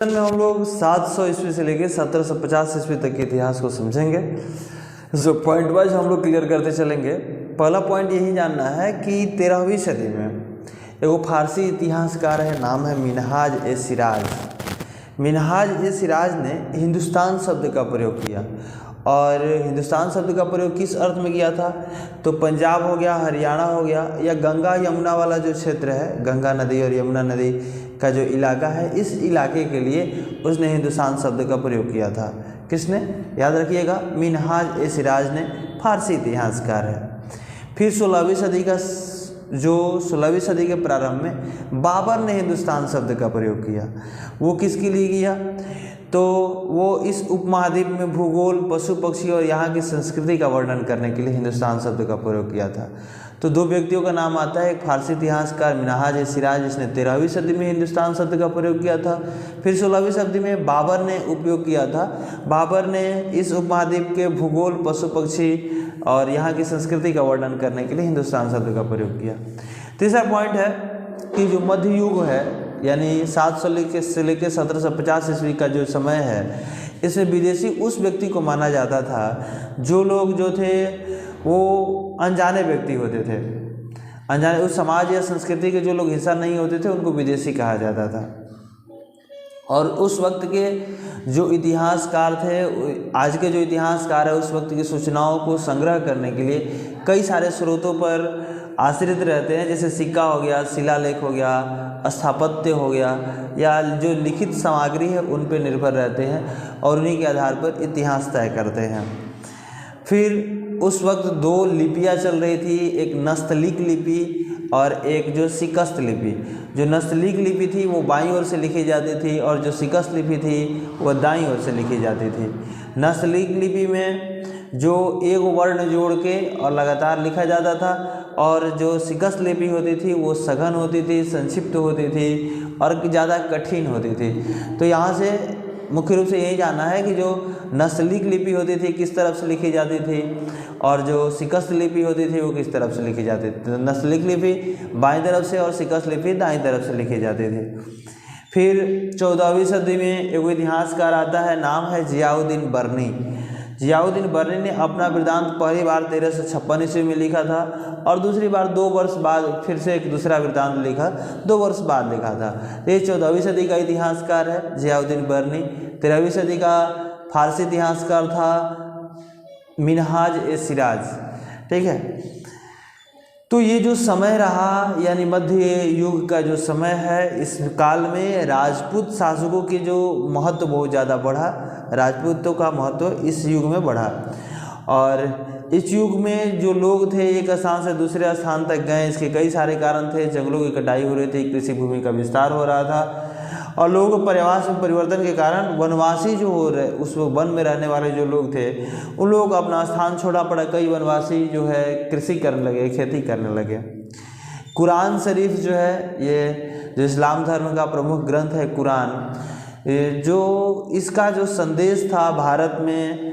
में हम लोग 700 ईस्वी से लेकर 1750 ईस्वी तक के इतिहास को समझेंगे। जो पॉइंट वाइज हम लोग क्लियर करते चलेंगे। पहला पॉइंट यही जानना है कि 13वीं सदी में एक फारसी इतिहासकार है, नाम है मिनहाज-ए-सिराज। मिनहाज-ए-सिराज ने हिंदुस्तान शब्द का प्रयोग किया। और हिंदुस्तान शब्द का प्रयोग किस अर्थ में किया था? तो पंजाब हो गया, हरियाणा हो गया, या गंगा यमुना वाला जो क्षेत्र है, गंगा नदी और यमुना नदी का जो इलाका है, इस इलाके के लिए उसने हिंदुस्तान शब्द का प्रयोग किया था। किसने? याद रखिएगा, मिनहाज-ए-सिराज ने, फारसी इतिहासकार है। फिर 16वीं सदी के प्रारंभ में बाबर ने हिंदुस्तान शब्द का प्रयोग किया। वो किसके लिए किया? तो वो इस उपमहाद्वीप में भूगोल, पशु पक्षी और यहाँ की संस्कृति का वर्णन करने के लिए हिंदुस्तान शब्द का प्रयोग किया था। तो दो व्यक्तियों का नाम आता है, एक फारसी इतिहासकार मिनहाज-ए-सिराज जिसने 13वीं सदी में हिंदुस्तान शब्द का प्रयोग किया था। फिर 16वीं सदी में बाबर ने उपयोग किया था। बाबर ने इस उपमहाद्वीप के भूगोल, पशु पक्षी और यहाँ की संस्कृति का वर्णन करने के लिए हिंदुस्तान शब्द का प्रयोग किया। तीसरा पॉइंट है कि जो मध्य युग है, यानी 700 से लेकर 1750 ईस्वी का जो समय है, इसमें विदेशी उस व्यक्ति को माना जाता था जो लोग जो थे वो अनजाने व्यक्ति होते थे। अनजाने, उस समाज या संस्कृति के जो लोग हिस्सा नहीं होते थे उनको विदेशी कहा जाता था। और उस वक्त के जो इतिहासकार थे, आज के जो इतिहासकार है, उस वक्त की सूचनाओं को संग्रह करने के लिए कई सारे स्रोतों पर आश्रित रहते हैं, जैसे सिक्का हो गया, शिलालेख हो गया, स्थापत्य हो गया, या जो लिखित सामग्री है उन पर निर्भर रहते हैं और उन्हीं के आधार पर इतिहास तय करते हैं। फिर उस वक्त दो लिपियाँ चल रही थी, एक नस्तलीक लिपि और एक जो शिकस्त लिपि। जो नस्तलीक लिपि थी वो बाईं ओर से लिखी जाती थी और जो शिकस्त लिपि थी वो दाईं ओर से लिखी जाती थी। नस्तलीक लिपि में जो एक वर्ण जोड़ के और लगातार लिखा जाता था, और जो शिकस्त लिपि होती थी वो सघन होती थी, संक्षिप्त होती थी और ज़्यादा कठिन होती थी। तो यहाँ से मुख्य रूप से यही जानना है कि जो नस्तलीक लिपि होती थी किस तरफ से लिखी जाती थी और जो शिकस्त लिपि होती थी वो किस तरफ से लिखी जाती थी। तो नस्तलीक लिपि बाईं तरफ से और शिकस्त लिपि दाईं तरफ से लिखी जाती थी। फिर 14वीं सदी में एक इतिहासकार आता है, नाम है जियाउद्दीन बर्नी। जियाउद्दीन बर्नी ने अपना वृत्तांत पहली बार 1356 ईस्वी में लिखा था और दूसरी बार 2 वर्ष बाद फिर से एक दूसरा वृत्तांत लिखा, 2 वर्ष बाद लिखा था। ये 14वीं सदी का इतिहासकार है जियाउद्दीन बर्नी। 13वीं सदी का फारसी इतिहासकार था मिनहाज-ए-सिराज। ठीक है, तो ये जो समय रहा, यानी मध्य युग का जो समय है, इस काल में राजपूत शासकों की जो महत्व बहुत ज़्यादा बढ़ा। राजपूतों का महत्व इस युग में बढ़ा और इस युग में जो लोग थे एक स्थान से दूसरे स्थान तक गए। इसके कई सारे कारण थे। जंगलों की कटाई हो रही थी, कृषि भूमि का विस्तार हो रहा था और लोगों के पर्यावरण में परिवर्तन के कारण वनवासी जो हो रहे, उस वन में रहने वाले जो लोग थे उन लोगों को अपना स्थान छोड़ना पड़ा। कई वनवासी जो है कृषि करने लगे, खेती करने लगे। कुरान शरीफ जो है, ये जो इस्लाम धर्म का प्रमुख ग्रंथ है कुरान, जो इसका जो संदेश था भारत में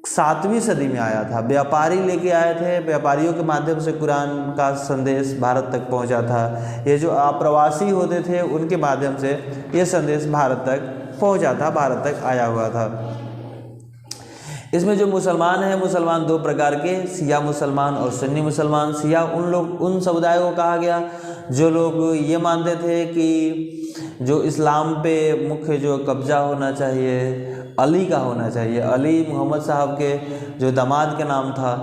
7वीं सदी में आया था। व्यापारी लेके आए थे, व्यापारियों के माध्यम से कुरान का संदेश भारत तक पहुंचा था। ये जो अप्रवासी होते थे उनके माध्यम से ये संदेश भारत तक पहुंचा था, भारत तक आया हुआ था। इसमें जो मुसलमान हैं, मुसलमान 2 प्रकार के, शिया मुसलमान और सुन्नी मुसलमान। शिया उन समुदायों को कहा गया जो लोग ये मानते थे कि जो इस्लाम पे मुख्य जो कब्जा होना चाहिए अली का होना चाहिए। अली मोहम्मद साहब के जो दामाद के नाम था।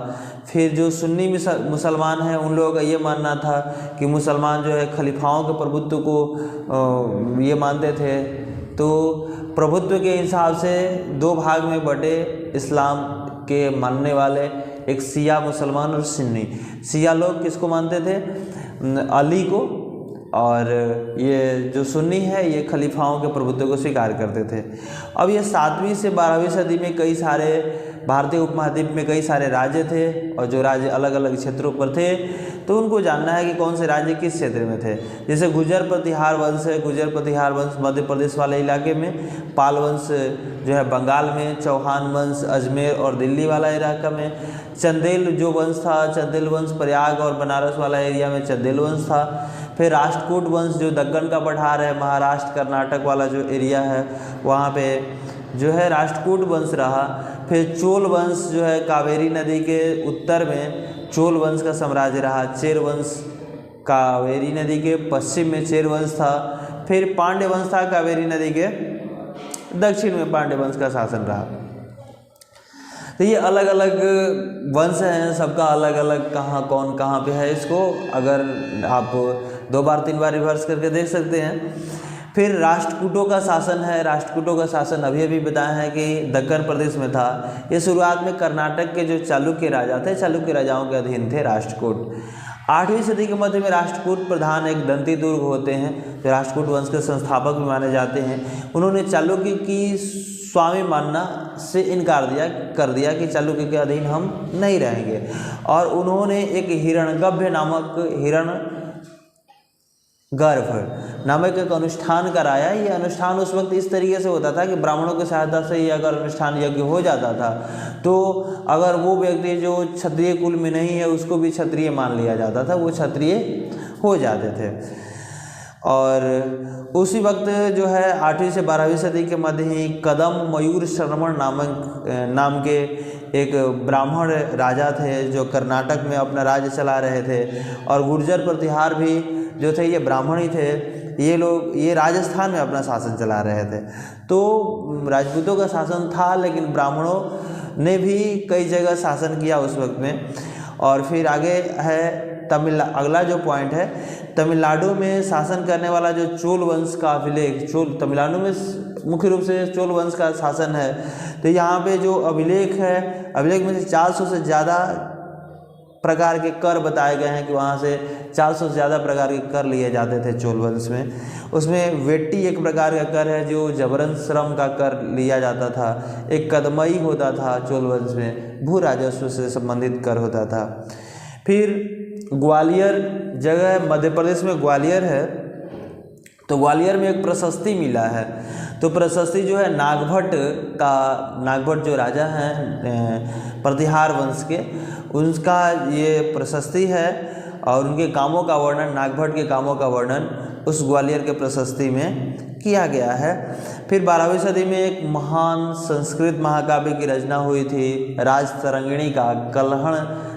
फिर जो सुन्नी मुसलमान हैं उन लोगों का ये मानना था कि मुसलमान जो है खलीफाओं के प्रभुत्व को ये मानते थे। तो प्रभुत्व के हिसाब से 2 भाग में बटे इस्लाम के मानने वाले, एक शिया मुसलमान और सुन्नी। शिया लोग किसको मानते थे? अली को, और ये जो सुन्नी है ये खलीफाओं के प्रभुत्व को स्वीकार करते थे। अब ये 7वीं से 12वीं सदी में कई सारे भारतीय उपमहाद्वीप में कई सारे राज्य थे और जो राज्य अलग अलग क्षेत्रों पर थे, तो उनको जानना है कि कौन से राज्य किस क्षेत्र में थे। जैसे गुर्जर प्रतिहार वंश है, गुर्जर प्रतिहार वंश मध्य प्रदेश वाले इलाके में, पाल वंश जो है बंगाल में, चौहान वंश अजमेर और दिल्ली वाला इलाका में, चंदेल जो वंश था, चंदेल वंश प्रयाग और बनारस वाला एरिया में चंदेल वंश था। फिर राष्ट्रकूट वंश जो दक्कन का पठार है, महाराष्ट्र कर्नाटक वाला जो एरिया है वहाँ पे जो है राष्ट्रकूट वंश रहा। फिर चोल वंश जो है कावेरी नदी के उत्तर में चोल वंश का साम्राज्य रहा। चेर वंश कावेरी नदी के पश्चिम में चेर वंश था। फिर पांड्य वंश था कावेरी नदी के दक्षिण में पांड्य वंश का शासन रहा। तो ये अलग अलग वंश हैं, सबका अलग अलग कहाँ कौन कहाँ पे है, इसको अगर आप 2 बार 3 बार रिवर्स करके देख सकते हैं। फिर राष्ट्रकूटों का शासन है। राष्ट्रकूटों का शासन अभी बताया है कि दक्कन प्रदेश में था। ये शुरुआत में कर्नाटक के जो चालुक्य राजा थे, चालुक्य राजाओं के अधीन थे राष्ट्रकूट। 8वीं सदी के मध्य में राष्ट्रकूट प्रधान एक दंती दुर्ग होते हैं जो राष्ट्रकूट वंश के संस्थापक भी माने जाते हैं। उन्होंने चालुक्य की स्वामी मानना से इनकार कर दिया कि चालुक्य के अधीन हम नहीं रहेंगे, और उन्होंने एक हिरण्यगर्भ नामक एक अनुष्ठान कराया। ये अनुष्ठान उस वक्त इस तरीके से होता था कि ब्राह्मणों की सहायता से ये अगर अनुष्ठान यज्ञ हो जाता था तो अगर वो व्यक्ति जो क्षत्रिय कुल में नहीं है उसको भी क्षत्रिय मान लिया जाता था, वो क्षत्रिय हो जाते थे। और उसी वक्त जो है 8वीं से 12वीं सदी के मध्य ही कदम मयूर श्रवण नाम के एक ब्राह्मण राजा थे जो कर्नाटक में अपना राज्य चला रहे थे, और गुर्जर प्रतिहार भी जो थे ये ब्राह्मण ही थे। ये राजस्थान में अपना शासन चला रहे थे। तो राजपूतों का शासन था, लेकिन ब्राह्मणों ने भी कई जगह शासन किया उस वक्त में। और फिर आगे है अगला जो पॉइंट है, तमिलनाडु में शासन करने वाला जो चोल वंश का अभिलेख, तमिलनाडु में मुख्य रूप से चोल वंश का शासन है। तो यहाँ पे जो अभिलेख है, अभिलेख में से 400 से ज़्यादा प्रकार के कर बताए गए हैं कि वहाँ से 400 से ज़्यादा प्रकार के कर लिए जाते थे चोल वंश में। उसमें वेट्टी एक प्रकार का कर है जो जबरन श्रम का कर लिया जाता था। एक कदमई होता था चोल वंश में, भू राजस्व से संबंधित कर होता था। फिर ग्वालियर जगह मध्य प्रदेश में ग्वालियर है, तो ग्वालियर में एक प्रशस्ति मिला है। तो प्रशस्ति जो है नागभट्ट जो राजा हैं प्रतिहार वंश के, उनका ये प्रशस्ति है, और उनके कामों का वर्णन, नागभट्ट के कामों का वर्णन उस ग्वालियर के प्रशस्ति में किया गया है। फिर 12वीं सदी में एक महान संस्कृत महाकाव्य की रचना हुई थी, राजतरंगिणी का कलहण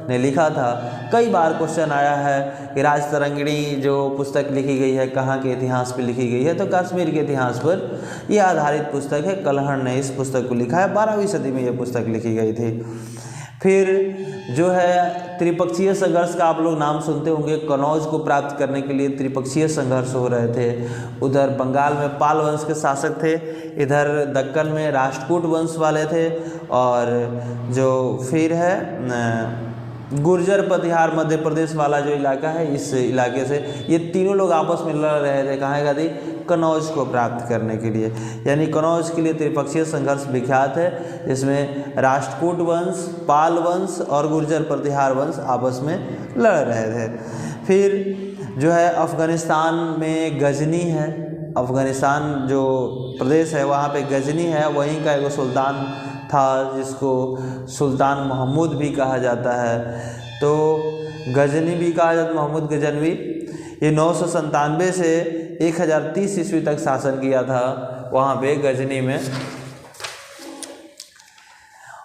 ने लिखा था। कई बार क्वेश्चन आया है कि राजतरंगिणी जो पुस्तक लिखी गई है कहाँ के इतिहास पर लिखी गई है, तो कश्मीर के इतिहास पर यह आधारित पुस्तक है। कलहण ने इस पुस्तक को लिखा है, 12वीं सदी में यह पुस्तक लिखी गई थी। फिर जो है त्रिपक्षीय संघर्ष का आप लोग नाम सुनते होंगे। कनौज को प्राप्त करने के लिए त्रिपक्षीय संघर्ष हो रहे थे। उधर बंगाल में पाल वंश के शासक थे, इधर दक्कन में राष्ट्रकूट वंश वाले थे, और जो फिर है गुर्जर प्रतिहार मध्य प्रदेश वाला जो इलाका है, इस इलाके से ये तीनों लोग आपस में लड़ रहे थे। कहाँ का थी? कनौज को प्राप्त करने के लिए। यानी कनौज के लिए त्रिपक्षीय संघर्ष विख्यात है, जिसमें राष्ट्रकूट वंश, पाल वंश और गुर्जर प्रतिहार वंश आपस में लड़ रहे थे। फिर जो है अफ़गानिस्तान में गजनी है, अफ़गानिस्तान जो प्रदेश है वहाँ पे गजनी है, वहीं का एक सुल्तान था जिसको सुल्तान महमूद भी कहा जाता है। तो गजनी भी कहा जाता, महमूद गजनवी। ये 997 से 1030 ईस्वी तक शासन किया था वहाँ पे गजनी में।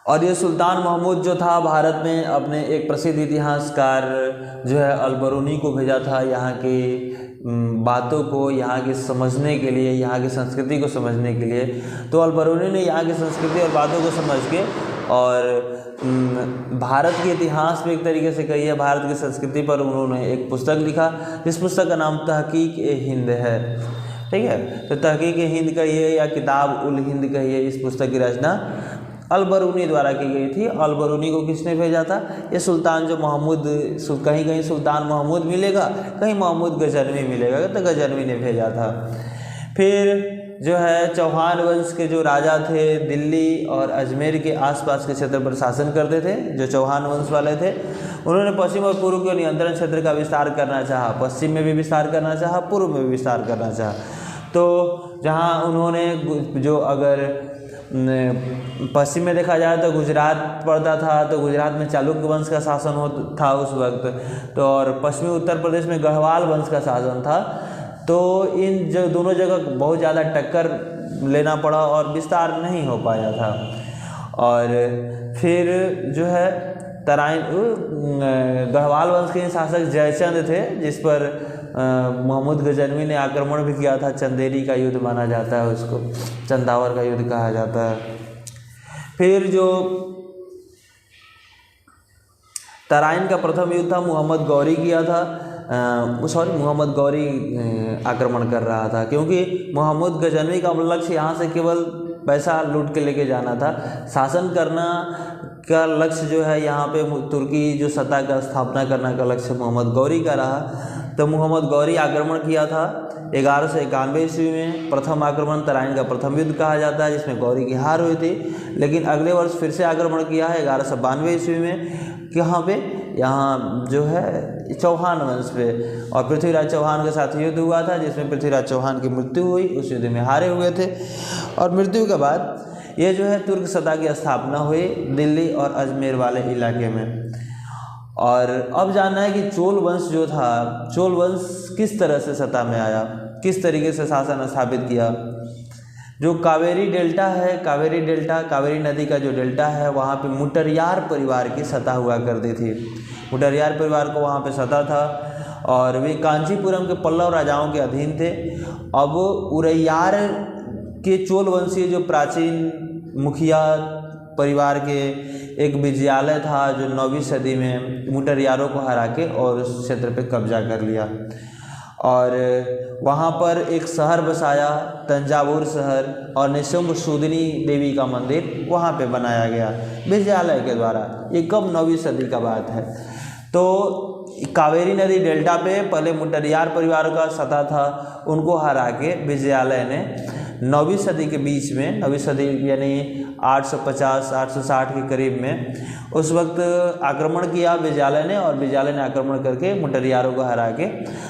और ये सुल्तान महमूद जो था भारत में अपने एक प्रसिद्ध इतिहासकार जो है अलबरूनी को भेजा था यहाँ की बातों को, यहाँ की समझने के लिए, यहाँ की संस्कृति को समझने के लिए। तो अलबरूनी ने यहाँ की संस्कृति और बातों को समझ के और भारत के इतिहास में एक तरीके से कही है, भारत की संस्कृति पर उन्होंने एक पुस्तक लिखा, जिस पुस्तक का नाम तहकीक-ए-हिंद है। ठीक है, तो तहकीक-ए-हिंद कहिए या किताब-उल-हिंद कहिए, इस पुस्तक की रचना अलबरूनी द्वारा की गई थी। अलबरूनी को किसने भेजा था? ये सुल्तान जो महमूद, कहीं कहीं सुल्तान महमूद मिलेगा, कहीं महमूद गजनवी मिलेगा, तो गजनवी ने भेजा था। फिर जो है चौहान वंश के जो राजा थे दिल्ली और अजमेर के आसपास के क्षेत्र पर शासन करते थे, जो चौहान वंश वाले थे, उन्होंने पश्चिम और पूर्व के नियंत्रण क्षेत्र का विस्तार करना चाहा। पश्चिम में भी विस्तार करना चाहा, पूर्व में भी विस्तार करना चाहा। तो जहाँ उन्होंने जो अगर पश्चिम में देखा जाए तो गुजरात पड़ता था, तो गुजरात में चालुक्य वंश का शासन था उस वक्त, तो और पश्चिमी उत्तर प्रदेश में गढ़वाल वंश का शासन था। तो इन दोनों जगह बहुत ज़्यादा टक्कर लेना पड़ा और विस्तार नहीं हो पाया था। और फिर जो है तराइन गढ़वाल वंश के शासक जयचंद थे, जिस पर मोहम्मद गजनवी ने आक्रमण भी किया था। चंदेरी का युद्ध माना जाता है उसको, चंदावर का युद्ध कहा जाता है। फिर जो तराइन का प्रथम युद्ध था मोहम्मद गौरी किया था, मोहम्मद गौरी आक्रमण कर रहा था, क्योंकि मोहम्मद गजनवी का लक्ष्य यहाँ से केवल पैसा लूट के लेके जाना था। शासन करना का लक्ष्य जो है यहाँ पे तुर्की जो सत्ता का स्थापना करने का लक्ष्य मोहम्मद गौरी का रहा। तो मोहम्मद गौरी आक्रमण किया था 1191 ईस्वी में। प्रथम आक्रमण तराइन का प्रथम युद्ध कहा जाता है, जिसमें गौरी की हार हुई थी। लेकिन अगले वर्ष फिर से आक्रमण किया है 1192 ईस्वी में। कहाँ पे? यहाँ जो है चौहान वंश पे, और पृथ्वीराज चौहान के साथ युद्ध हुआ था, जिसमें पृथ्वीराज चौहान की मृत्यु हुई। उस युद्ध में हारे हुए थे, और मृत्यु के बाद ये जो है तुर्क सत्ता की स्थापना हुई दिल्ली और अजमेर वाले इलाके में। और अब जानना है कि चोल वंश जो था, चोल वंश किस तरह से सत्ता में आया, किस तरीके से शासन स्थापित किया। जो कावेरी डेल्टा है, कावेरी नदी का जो डेल्टा है, वहाँ पे मुटरियार परिवार की सत्ता हुआ करती थी। मुटरियार परिवार को वहाँ पे सत्ता था, और वे कांचीपुरम के पल्लव राजाओं के अधीन थे। अब उरैयार के चोल वंशीय जो प्राचीन मुखिया परिवार के एक विजयालय था, जो 9वीं सदी में मुटरियारों को हरा के और उस क्षेत्र पे कब्जा कर लिया, और वहाँ पर एक शहर बसाया, तंजावुर शहर, और निशुंभ सूदिनी देवी का मंदिर वहाँ पे बनाया गया विजयालय के द्वारा। ये कब? 9वीं सदी का बात है। तो कावेरी नदी डेल्टा पे पहले मुटरियार परिवार का सत्ता था, उनको हरा के विजयालय ने 9वीं सदी के बीच में, 9वीं सदी यानी 850-860 के करीब में, उस वक्त आक्रमण किया विजयालय ने, और विजयालय ने आक्रमण करके मुटरियारों को हरा के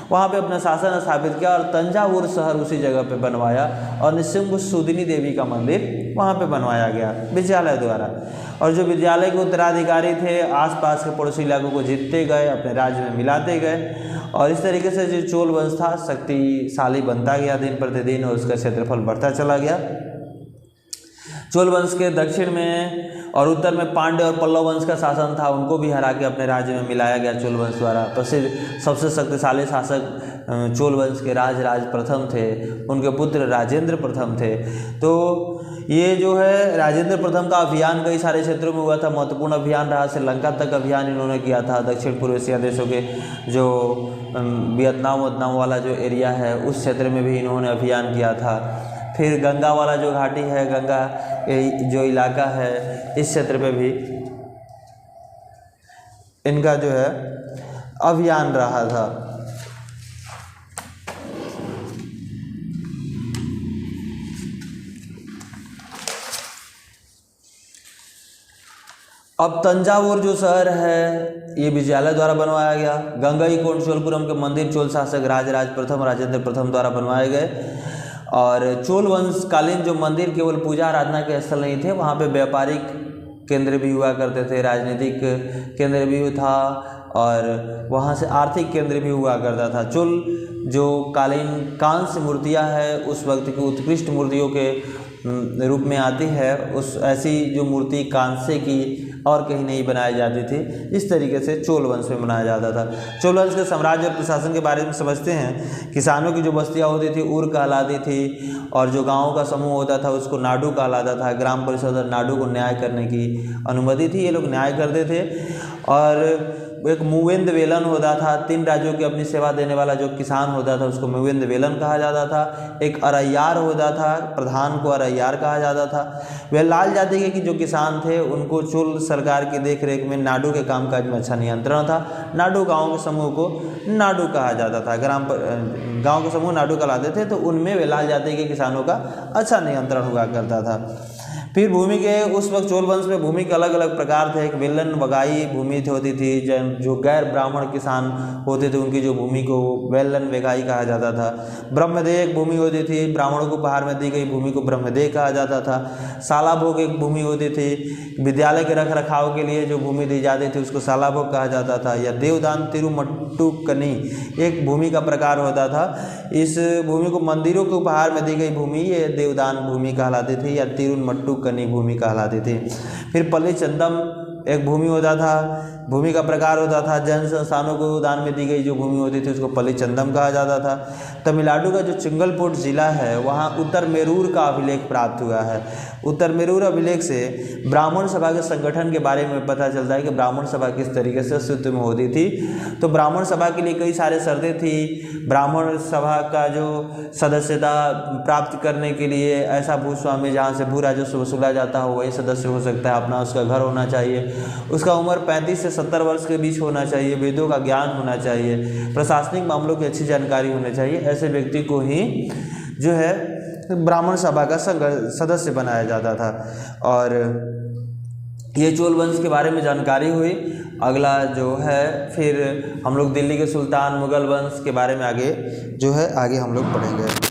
वहाँ पे अपना शासन स्थापित किया, और तंजावुर शहर उसी जगह पे बनवाया, और निशुंभ सूदिनी देवी का मंदिर वहाँ पे बनवाया गया विजयालय द्वारा। और जो विजयालय के उत्तराधिकारी थे, आसपास के पड़ोसी इलाकों को जीतते गए, अपने राज्य में मिलाते गए, और इस तरीके से जो चोल वंश था शक्तिशाली बनता गया दिन प्रतिदिन, और उसका क्षेत्रफल बढ़ता चला गया। चोल वंश के दक्षिण में और उत्तर में पांड्य और पल्लव वंश का शासन था, उनको भी हरा के अपने राज्य में मिलाया गया चोल वंश द्वारा। प्रसिद्ध सबसे शक्तिशाली शासक चोल वंश के राज प्रथम थे, उनके पुत्र राजेंद्र प्रथम थे। तो ये जो है राजेंद्र प्रथम का अभियान कई सारे क्षेत्रों में हुआ था, महत्वपूर्ण अभियान रहा। श्रीलंका तक अभियान इन्होंने किया था, दक्षिण पूर्व एशिया देशों के जो वियतनाम वाला जो एरिया है, उस क्षेत्र में भी इन्होंने अभियान किया था। फिर गंगा वाला जो घाटी है, गंगा जो इलाका है, इस क्षेत्र पे भी इनका जो है अभियान रहा था। अब तंजावुर जो शहर है, ये विजयालय द्वारा बनवाया गया। गंगईकोंड चोलपुरम के मंदिर चोल शासक राजराज प्रथम, राजेंद्र प्रथम द्वारा बनवाए गए। और चोल वंश कालीन जो मंदिर केवल पूजा आराधना के स्थल नहीं थे, वहाँ पे व्यापारिक केंद्र भी हुआ करते थे, राजनीतिक केंद्र भी था, और वहाँ से आर्थिक केंद्र भी हुआ करता था। चोल जो कालीन कांस्य मूर्तियाँ है, उस वक्त की उत्कृष्ट मूर्तियों के रूप में आती है। उस ऐसी जो मूर्ति कांस्य की और कहीं नहीं बनाई जाती थी, इस तरीके से चोल वंश में बनाया जाता था। चोल वंश के साम्राज्य और प्रशासन के बारे में समझते हैं। किसानों की जो बस्तियां होती थी उर कहलाती थी, और जो गाँवों का समूह होता था उसको नाडु कहलाता था। ग्राम परिषद और नाडु को न्याय करने की अनुमति थी, ये लोग न्याय करते थे। और एक मुवेंद वेलन होता था, 3 राज्यों की अपनी सेवा देने वाला जो किसान होता था उसको मुवेंद वेलन कहा जाता था। एक अरैयार होता था, प्रधान को अरैयार कहा जाता था। वे लाल जाति के जो किसान थे, उनको चोल सरकार की देखरेख में नाडु के कामकाज में अच्छा नियंत्रण था। नाडु गाँव के समूह को नाडु कहा जाता था, गाँव के समूह नाडु कहलाते थे, तो उनमें वे लाल जाति के किसानों का अच्छा नियंत्रण हुआ करता था। फिर भूमि के उस वक्त चोल वंश में भूमि के अलग अलग प्रकार थे। एक वेलन वगाई भूमि होती थी, जो गैर ब्राह्मण किसान होते थे उनकी जो भूमि को वेलन वेगाई कहा जाता था। ब्रह्मदेह एक भूमि होती थी, ब्राह्मणों को उपहार में दी गई भूमि को ब्रह्मदेह कहा जाता था। शाला भोग एक भूमि होती थी, विद्यालय के रख रखाव के लिए जो भूमि दी जाती थी उसको शाला भोग कहा जाता था। या देवदान तिरुमट्टुकनी एक भूमि का प्रकार होता था। इस भूमि को मंदिरों के उपहार में दी गई भूमि ये देवदान भूमि कहलाती थी या तिरुमट्टुकनी भूमि कहलाती थी। फिर पल्ली चंदम एक भूमि होता था, भूमि का प्रकार होता था। जैन संस्थानों को दान में दी गई जो भूमि होती थी उसको पल्ली चंदम कहा जाता था। तमिलनाडु का जो चिंगलपोट जिला है वहाँ उत्तर मेरूर का अभिलेख प्राप्त हुआ है। उत्तर मेरूर अभिलेख से ब्राह्मण सभा के संगठन के बारे में पता चलता है कि ब्राह्मण सभा किस तरीके से अस्तित्व में होती थी। तो ब्राह्मण सभा के लिए कई सारे शर्तें थी। ब्राह्मण सभा का जो सदस्यता प्राप्त करने के लिए ऐसा भूस्वामी जहाँ से भू राजस्व वसूला जाता हो वही सदस्य हो सकता है, अपना उसका घर होना चाहिए, उसका उम्र 35 से 70 वर्ष के बीच होना चाहिए, वेदों का ज्ञान होना चाहिए, प्रशासनिक मामलों की अच्छी जानकारी होनी चाहिए। ऐसे व्यक्ति को ही जो है ब्राह्मण सभा का सदस्य बनाया जाता था। और ये चोल वंश के बारे में जानकारी हुई। अगला जो है फिर हम लोग दिल्ली के सुल्तान मुगल वंश के बारे में आगे जो है आगे हम लोग पढ़ेंगे।